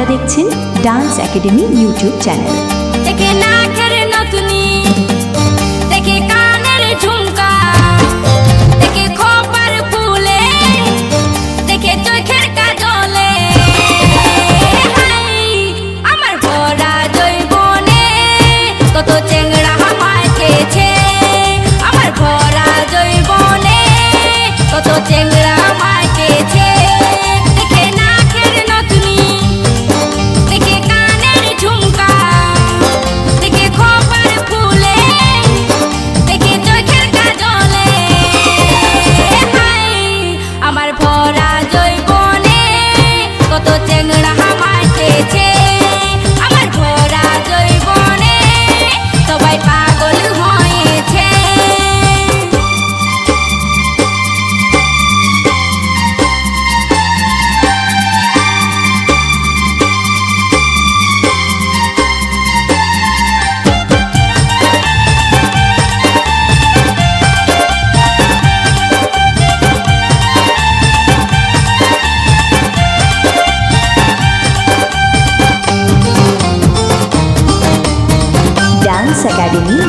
আপনারা দেখছেন dance academy YouTube channel. দেখে নাকের নতুনি, দেখে কানের ঝুমকা, দেখে খোপার ফুলে, দেখে চোখের কাজলে, আমার ভরা জৈবনে কত চেংড়া আমায় চেয়েছে, আমার ভরা জৈবনে কত চেংড়া আমায় চেয়েছে। দেখে নাকের নতুনি, দেখে কানের ঝুমকা, দেখে খোপার ফুলে, দেখে চোখের কাজলে, আমার ভরা জৈবনে কত চেংড়া আমায় চেয়েছে, আমার ভরা জৈবনে সবাই পাগল হয়েছে। Dance academy